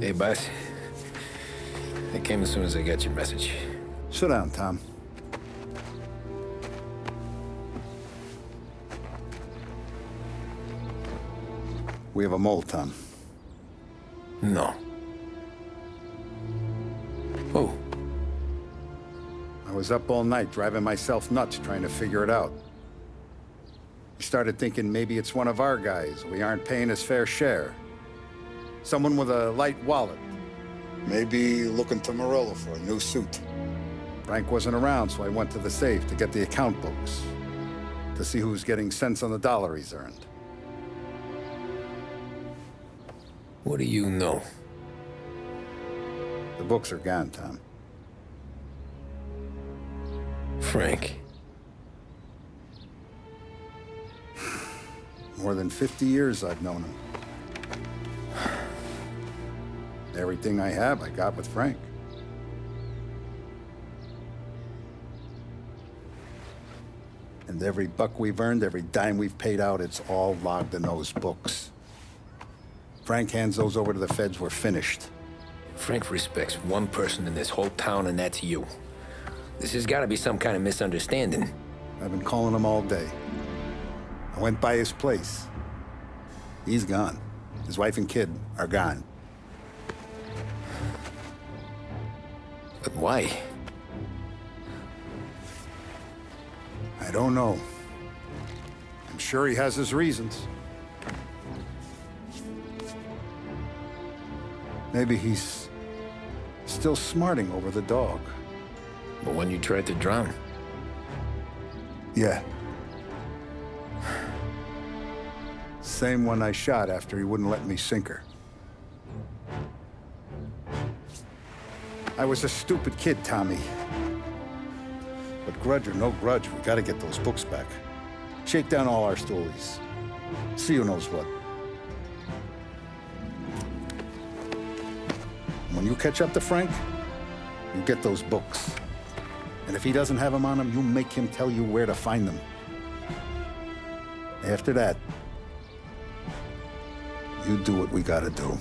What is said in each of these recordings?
Hey, boss. I came as soon as I got your message. Sit down, Tom. We have a mole, Tom. No. Oh. I was up all night driving myself nuts trying to figure it out. I started thinking maybe it's one of our guys. We aren't paying his fair share. Someone with a light wallet. Maybe looking to Morello for a new suit. Frank wasn't around, so I went to the safe to get the account books. To see who's getting cents on the dollar he's earned. What do you know? The books are gone, Tom. Frank. More than 50 years I've known him. Everything I have, I got with Frank. And every buck we've earned, every dime we've paid out, it's all logged in those books. Frank hands those over to the feds, we're finished. Frank respects one person in this whole town, and that's you. This has got to be some kind of misunderstanding. I've been calling him all day. I went by his place. He's gone. His wife and kid are gone. But why? I don't know. I'm sure he has his reasons. Maybe he's still smarting over the dog. The one you tried to drown? Yeah. Same one I shot after he wouldn't let me sink her. I was a stupid kid, Tommy. But grudge or no grudge, we gotta get those books back. Shake down all our stories. See who knows what. When you catch up to Frank, you get those books. And if he doesn't have them on him, you make him tell you where to find them. After that, you do what we gotta do.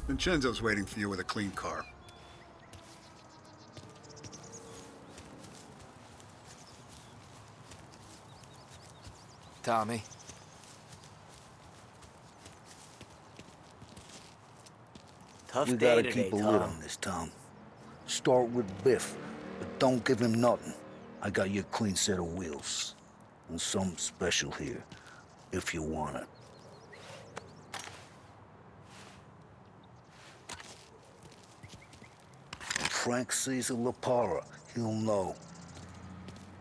Vincenzo's waiting for you with a clean car. Tommy. You gotta keep a lid on this, Tom. Start with Biff, but don't give him nothing. I got you a clean set of wheels. And something special here, if you want it. When Frank sees a La Parra, he'll know.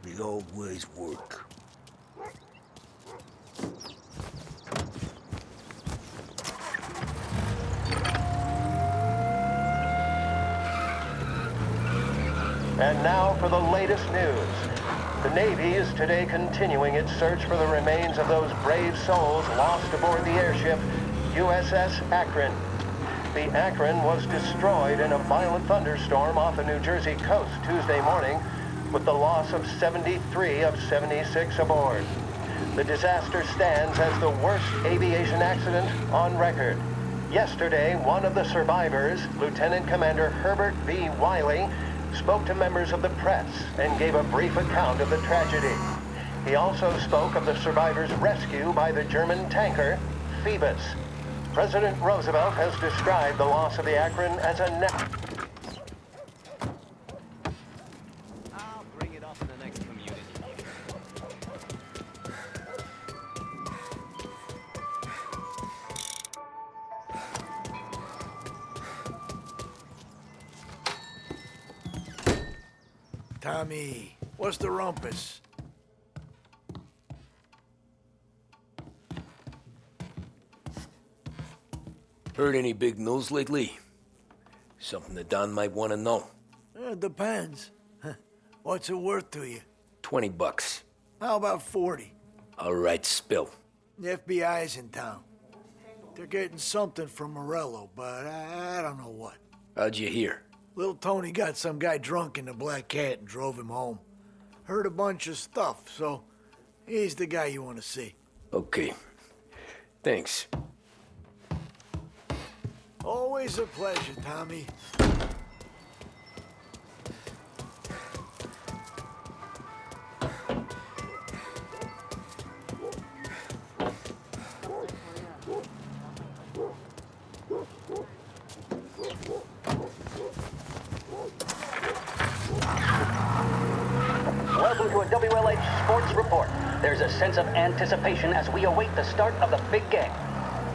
The old ways work. And now for the latest news. The Navy is today continuing its search for the remains of those brave souls lost aboard the airship USS Akron. The Akron was destroyed in a violent thunderstorm off the New Jersey coast Tuesday morning, with the loss of 73 of 76 aboard. The disaster stands as the worst aviation accident on record. Yesterday, one of the survivors, Lieutenant Commander Herbert V. Wiley, spoke to members of the press and gave a brief account of the tragedy. He also spoke of the survivors' rescue by the German tanker, Phoebus. President Roosevelt has described the loss of the Akron as a I'll bring it up in the next community. Tommy, what's the rumpus? Heard any big news lately? Something that Don might want to know. It depends. What's it worth to you? $20. How about 40? All right, spill. The FBI's in town. They're getting something from Morello, but I don't know what. How'd you hear? Little Tony got some guy drunk in the Black Cat and drove him home. Heard a bunch of stuff, so he's the guy you want to see. Okay. Thanks. Always a pleasure, Tommy. Welcome to a WLH Sports Report. There's a sense of anticipation as we await the start of the big game.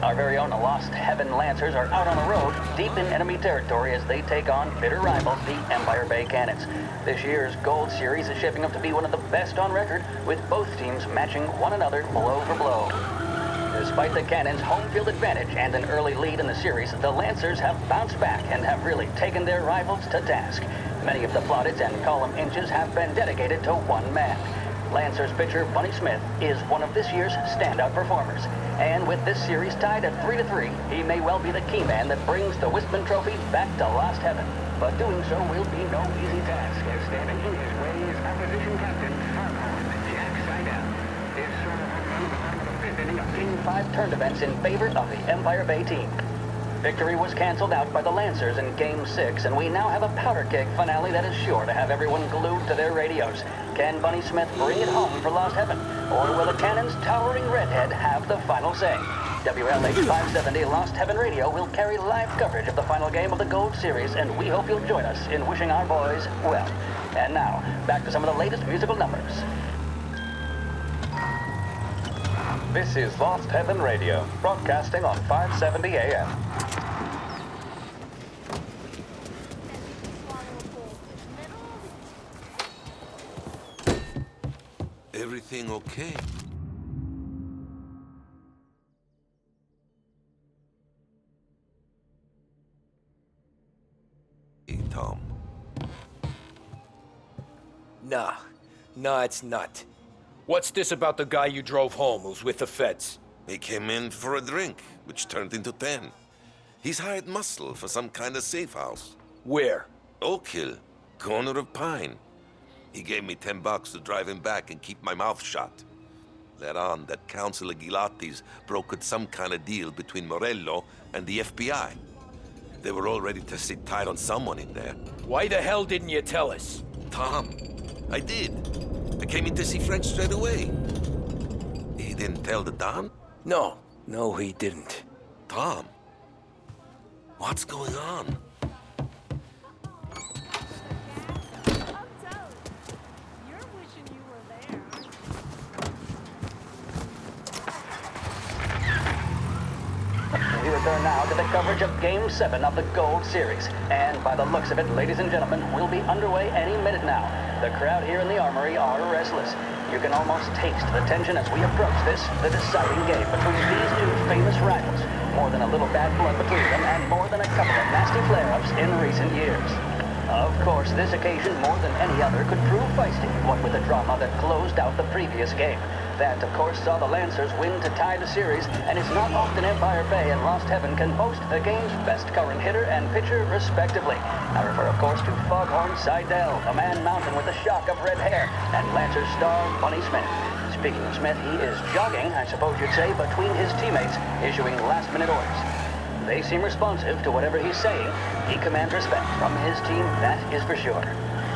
Our very own Lost Heaven Lancers are out on the road, deep in enemy territory as they take on bitter rivals, the Empire Bay Cannons. This year's Gold Series is shaping up to be one of the best on record, with both teams matching one another blow for blow. Despite the Cannons' home field advantage and an early lead in the series, the Lancers have bounced back and have really taken their rivals to task. Many of the plaudits and column inches have been dedicated to one man. Lancers pitcher Bunny Smith is one of this year's standout performers. And with this series tied at 3-3, he may well be the key man that brings the Wistman Trophy back to Lost Heaven. But doing so will be no easy task, as standing in his way is opposition captain Foghorn Jack Seidel. This sort of the fifth inning of Game 5 turned events in favor of the Empire Bay team. Victory was canceled out by the Lancers in Game 6, and we now have a powder keg finale that is sure to have everyone glued to their radios. Can Bunny Smith bring it home for Lost Heaven? Or will the Cannon's towering redhead have the final say? WLH 570 Lost Heaven Radio will carry live coverage of the final game of the Gold Series, and we hope you'll join us in wishing our boys well. And now, back to some of the latest musical numbers. This is Lost Heaven Radio, broadcasting on 570 AM. Everything okay? Hey, Tom. Nah, it's not. What's this about the guy you drove home who's with the feds? He came in for a drink, which turned into 10. He's hired muscle for some kind of safe house. Where? Oak Hill, corner of Pine. He gave me $10 to drive him back and keep my mouth shut. Let on that Councilor Gilatti's brokered some kind of deal between Morello and the FBI. They were all ready to sit tight on someone in there. Why the hell didn't you tell us? Tom, I did. I came in to see Frank straight away. He didn't tell the Don? No, he didn't. Tom, what's going on? We return now to the coverage of Game 7 of the Gold Series. And by the looks of it, ladies and gentlemen, we'll be underway any minute now. The crowd here in the Armory are restless. You can almost taste the tension as we approach this, the deciding game between these two famous rivals. More than a little bad blood between them, and more than a couple of nasty flare-ups in recent years. Of course, this occasion, more than any other, could prove feisty, what with the drama that closed out the previous game. That, of course, saw the Lancers win to tie the series, and it's not often Empire Bay and Lost Heaven can boast the game's best current hitter and pitcher, respectively. I refer, of course, to Foghorn Seidel, a man mountain with a shock of red hair, and Lancers star Bunny Smith. Speaking of Smith, he is jogging, I suppose you'd say, between his teammates, issuing last-minute orders. They seem responsive to whatever he's saying. He commands respect from his team, that is for sure.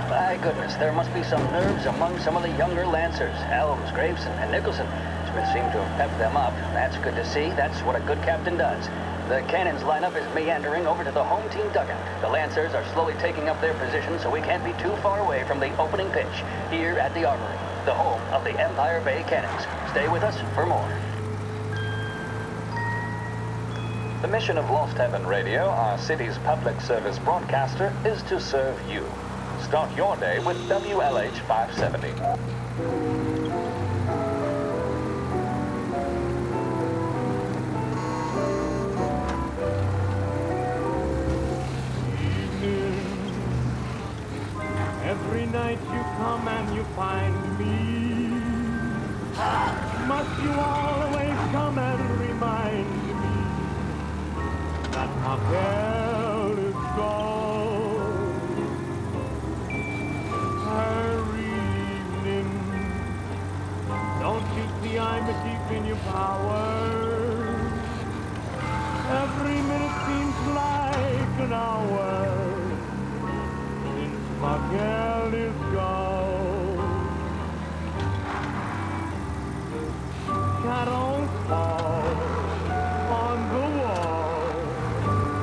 My goodness, there must be some nerves among some of the younger Lancers. Elms, Graveson, and Nicholson. Smith seemed to have pepped them up. That's good to see. That's what a good captain does. The Cannons lineup is meandering over to the home team dugout. The Lancers are slowly taking up their position, so we can't be too far away from the opening pitch here at the Armory, the home of the Empire Bay Cannons. Stay with us for more. The mission of Lost Heaven Radio, our city's public service broadcaster, is to serve you. Start your day with WLH 570. Every night you come and you find me. Must you always come and remind me that my bell is gone? Her evening hours. Every minute seems like an hour since my girl is gone. Shadows fall on the wall.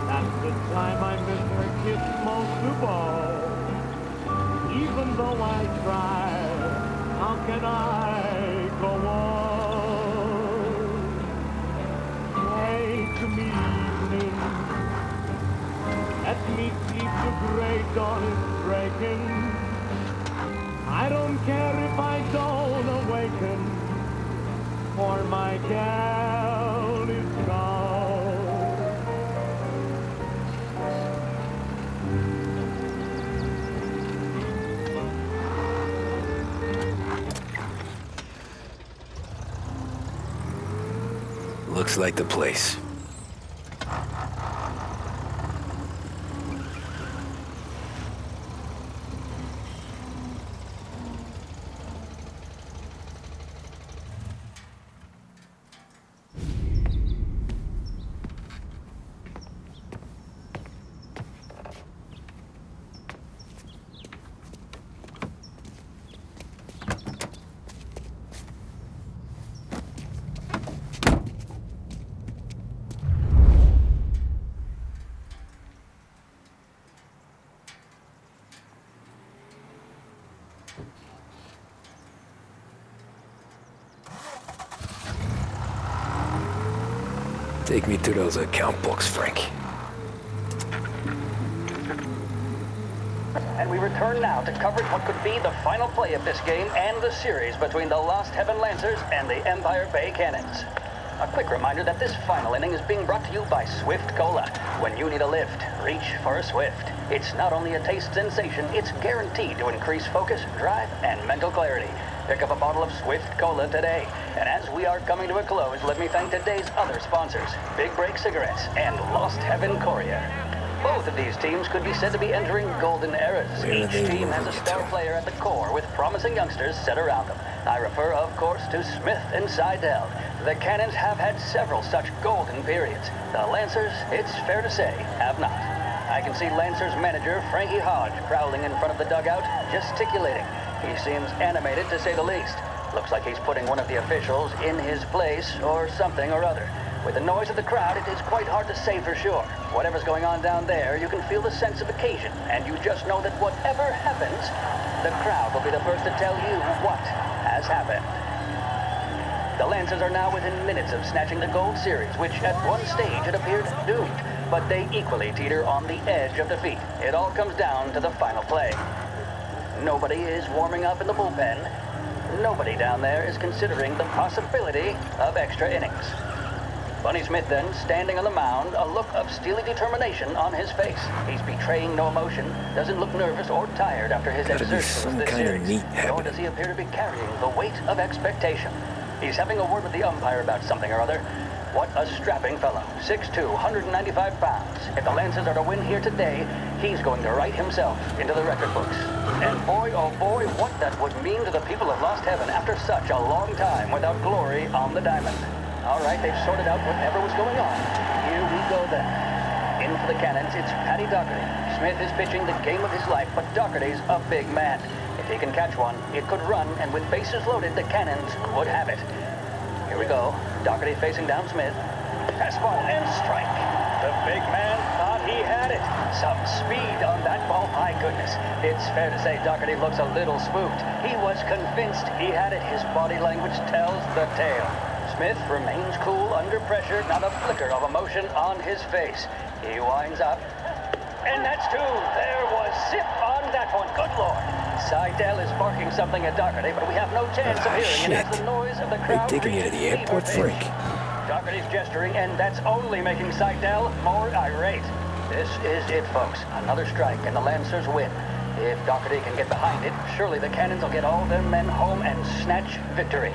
That's the time I miss her kiss most of all. Even though I try, how can I go on? Take me evening, let me sleep, the gray dawn is breaking. I don't care if I don't awaken, for my gal is gone. Looks like the place. Take me to those account books, Frank. And we return now to coverage what could be the final play of this game and the series between the Lost Heaven Lancers and the Empire Bay Cannons. A quick reminder that this final inning is being brought to you by Swift Cola. When you need a lift, reach for a Swift. It's not only a taste sensation, it's guaranteed to increase focus, drive, and mental clarity. Pick up a bottle of Swift Cola today. And as we are coming to a close, let me thank today's other sponsors, Big Break Cigarettes and Lost Heaven Courier. Both of these teams could be said to be entering golden eras. Each team has a star player at the core with promising youngsters set around them. I refer, of course, to Smith and Seidel. The Cannons have had several such golden periods. The Lancers, it's fair to say, have not. I can see Lancers manager Frankie Hodge prowling in front of the dugout, gesticulating. He seems animated, to say the least. Looks like he's putting one of the officials in his place or something or other. With the noise of the crowd, it is quite hard to say for sure. Whatever's going on down there, you can feel the sense of occasion, and you just know that whatever happens, the crowd will be the first to tell you what has happened. The Lancers are now within minutes of snatching the Gold Series, which at one stage had appeared doomed, but they equally teeter on the edge of defeat. It all comes down to the final play. Nobody is warming up in the bullpen. Nobody down there is considering the possibility of extra innings. Bunny Smith then, standing on the mound, a look of steely determination on his face. He's betraying no emotion, doesn't look nervous or tired after his exertions this series, nor does he appear to be carrying the weight of expectation. He's having a word with the umpire about something or other. What a strapping fellow, 6'2", 195 pounds. If the Lancers are to win here today, he's going to write himself into the record books. And boy, oh boy, what that would mean to the people of Lost Heaven after such a long time without glory on the diamond. All right, they've sorted out whatever was going on. Here we go then. In for the Cannons, it's Paddy Doherty. Smith is pitching the game of his life, but Doherty's a big man. If he can catch one, it could run, and with bases loaded, the Cannons would have it. Here we go. Doherty facing down Smith. Fastball and strike. The big man thought he had it. Some speed on that ball, my goodness. It's fair to say Doherty looks a little spooked. He was convinced he had it. His body language tells the tale. Smith remains cool under pressure, not a flicker of emotion on his face. He winds up. And that's two. There was zip on that one. Good Lord. Seidel is barking something at Doherty, but we have no chance of hearing it as the noise of the crowd. They taking you to the airport, Frank? Doherty's gesturing, and that's only making Seidel more irate. This is it, folks. Another strike, and the Lancers win. If Doherty can get behind it, surely the Cannons will get all their men home and snatch victory.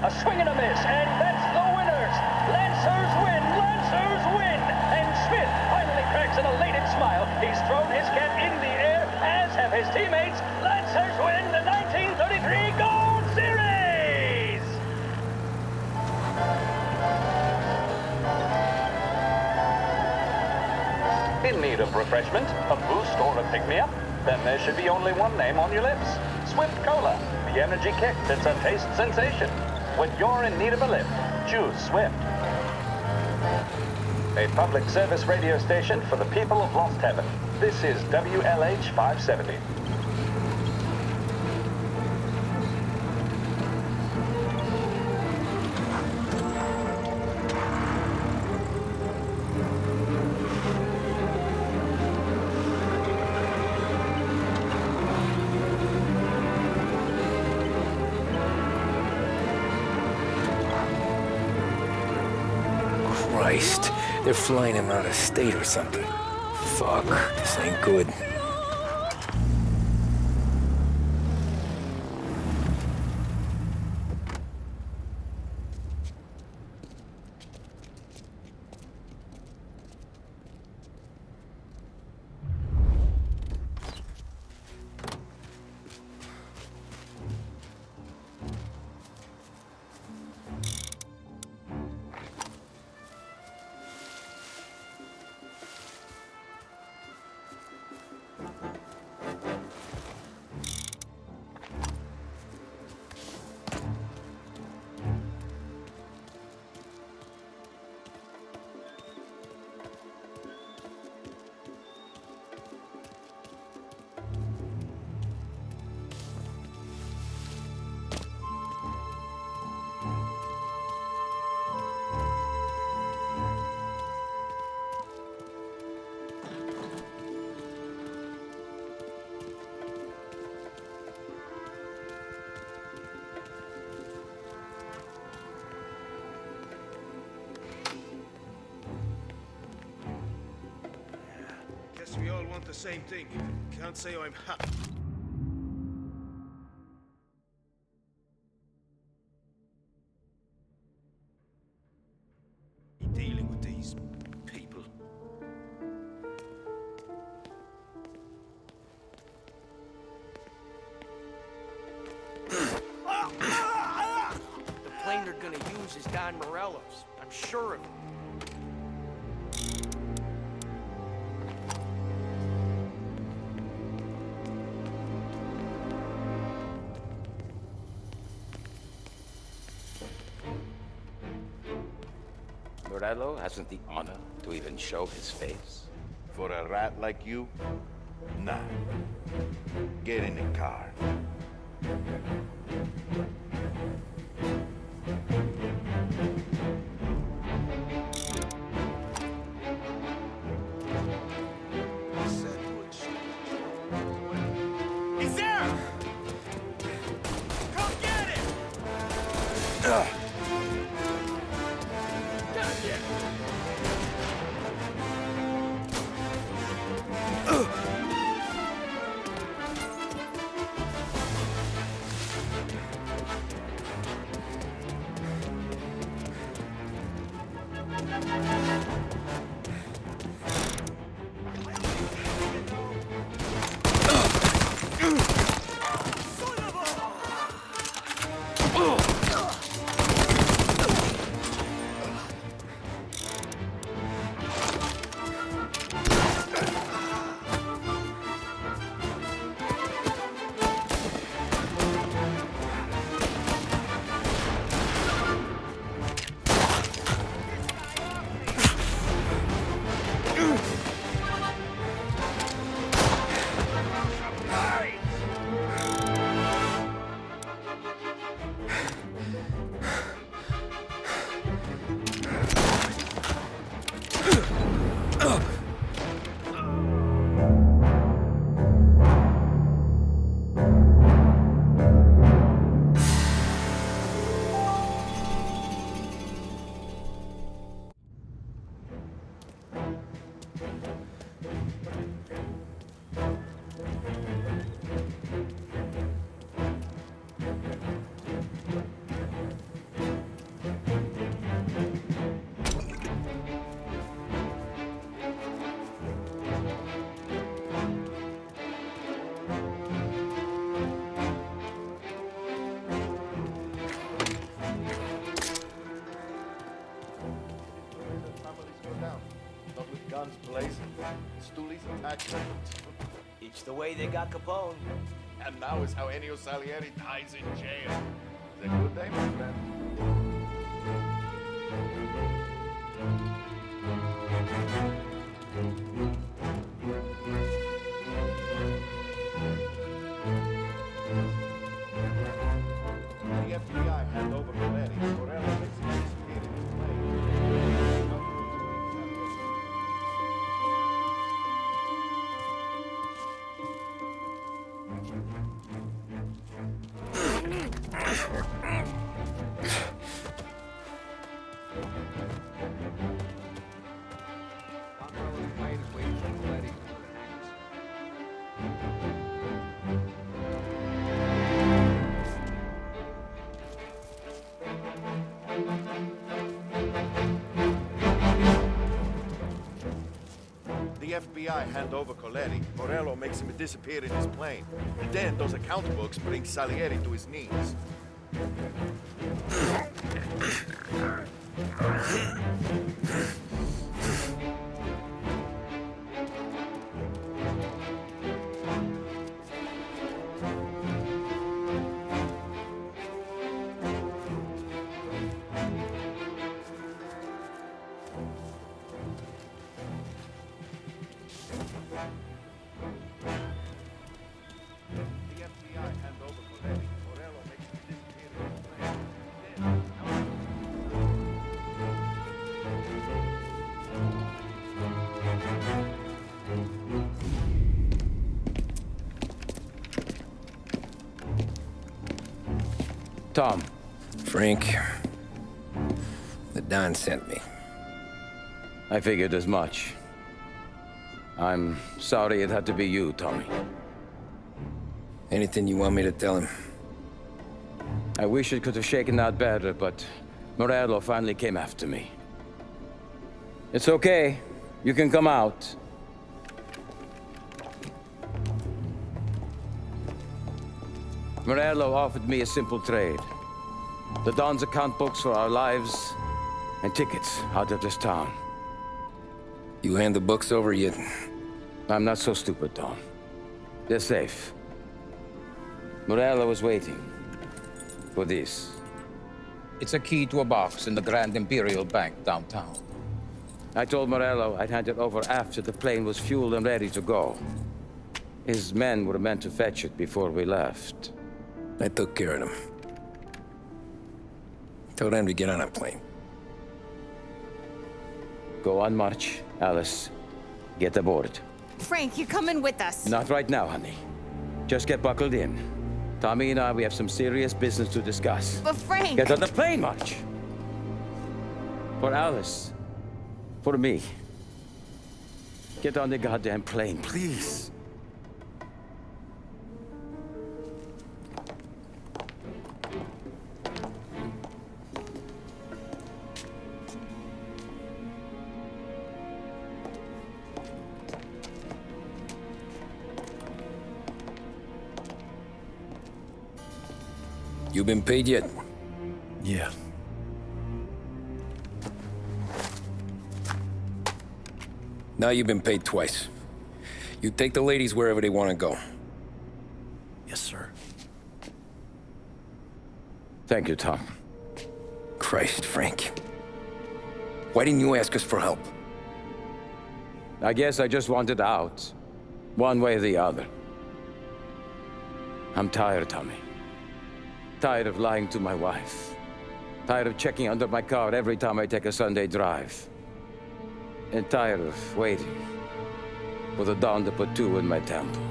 A swing and a miss, and that's the winners! Lancers win! Lancers win! And Smith finally cracks an elated smile. He's thrown his cap in the air, as have his teammates. Lancers win the 1933 Gold Series! In need of refreshment, a boost, or a pick-me-up? Then there should be only one name on your lips. Swift Cola, the energy kick that's a taste sensation. When you're in need of a lift, choose Swift. A public service radio station for the people of Lost Heaven. This is WLH 570. Christ, they're flying him out of state or something. Fuck, this ain't good. We all want the same thing. Can't say I'm happy. Dealing with these people. The plane they're gonna use is Don Morello's. I'm sure of it. Morello hasn't the honor to even show his face. For a rat like you? Nah. Get in the car. He's there! Come get him! Not with guns blazing. Stoolies attached. It's the way they got Capone. And now is how Ennio Salieri dies in jail. Is a good day, my friend. The FBI hand over Coletti. Morello makes him disappear in his plane. The FBI hand over Coletti. Morello makes him disappear in his plane. Then those account books bring Salieri to his knees. Tom. Frank. The Don sent me. I figured as much. I'm sorry it had to be you, Tommy. Anything you want me to tell him? I wish it could have shaken out better, but Morello finally came after me. It's okay. You can come out. Morello offered me a simple trade. The Don's account books for our lives and tickets out of this town. You hand the books over yet? I'm not so stupid, Don. They're safe. Morello was waiting for this. It's a key to a box in the Grand Imperial Bank downtown. I told Morello I'd hand it over after the plane was fueled and ready to go. His men were meant to fetch it before we left. I took care of them. Told them to get on a plane. Go on, march. Alice, get aboard. Frank, you're coming with us. Not right now, honey. Just get buckled in. Tommy and I, we have some serious business to discuss. But Frank... Get on the plane, March! For Alice. For me. Get on the goddamn plane, please. You been paid yet? Yeah. Now you've been paid twice. You take the ladies wherever they want to go. Yes, sir. Thank you, Tom. Christ, Frank. Why didn't you ask us for help? I guess I just wanted out. One way or the other. I'm tired, Tommy. Tired of lying to my wife. Tired of checking under my car every time I take a Sunday drive. And tired of waiting for the dawn to put two in my temple.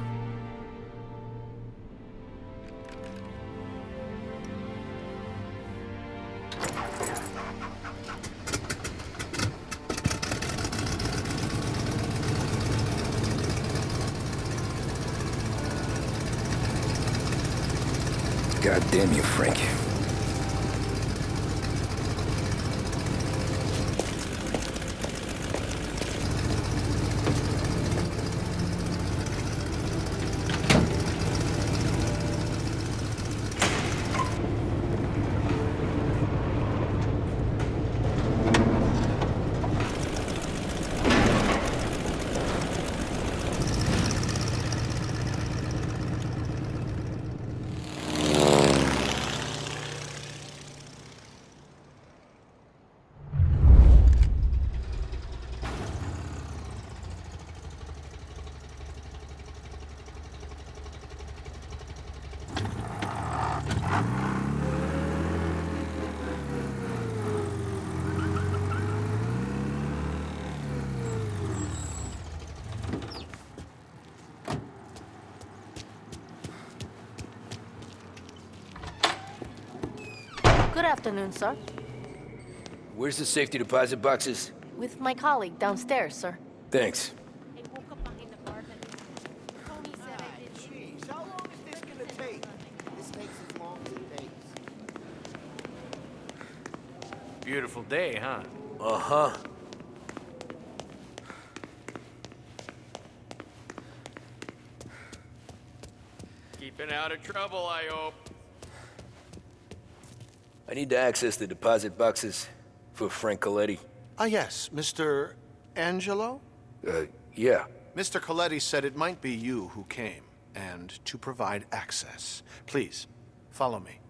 God damn you, Frank. afternoon, sir. Where's the safety deposit boxes? With my colleague downstairs, sir. Thanks. Jeez, how long is this gonna take? This takes as long as it takes. Beautiful day, huh? Uh-huh. Keeping out of trouble, I hope. I need to access the deposit boxes for Frank Coletti. Ah, yes, Mr. Angelo? Yeah. Mr. Coletti said it might be you who came, and to provide access. Please, follow me.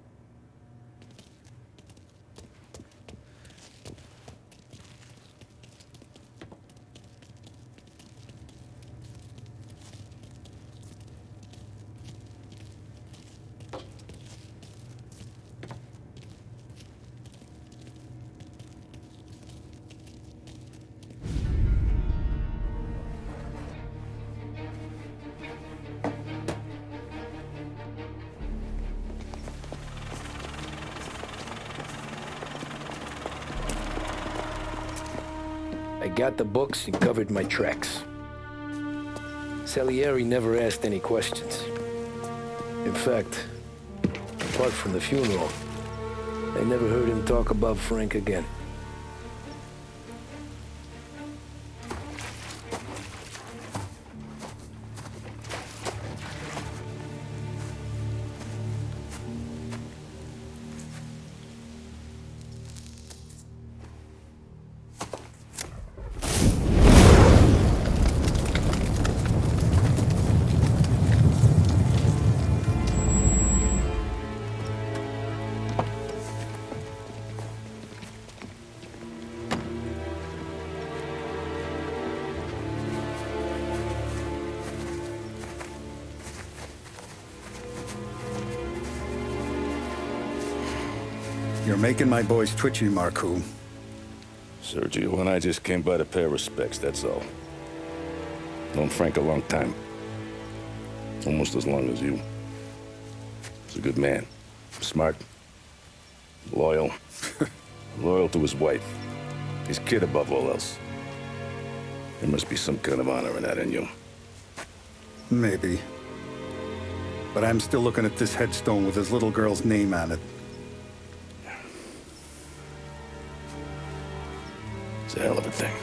I got the books and covered my tracks. Salieri never asked any questions. In fact, apart from the funeral, I never heard him talk about Frank again. You're making my boys twitchy, Marcoux. Sergio and I just came by to pay our respects, that's all. Known Frank a long time. Almost as long as you. He's a good man. Smart. Loyal. Loyal to his wife. His kid above all else. There must be some kind of honor in that in you. Maybe. But I'm still looking at this headstone with his little girl's name on it. It's a hell of a thing.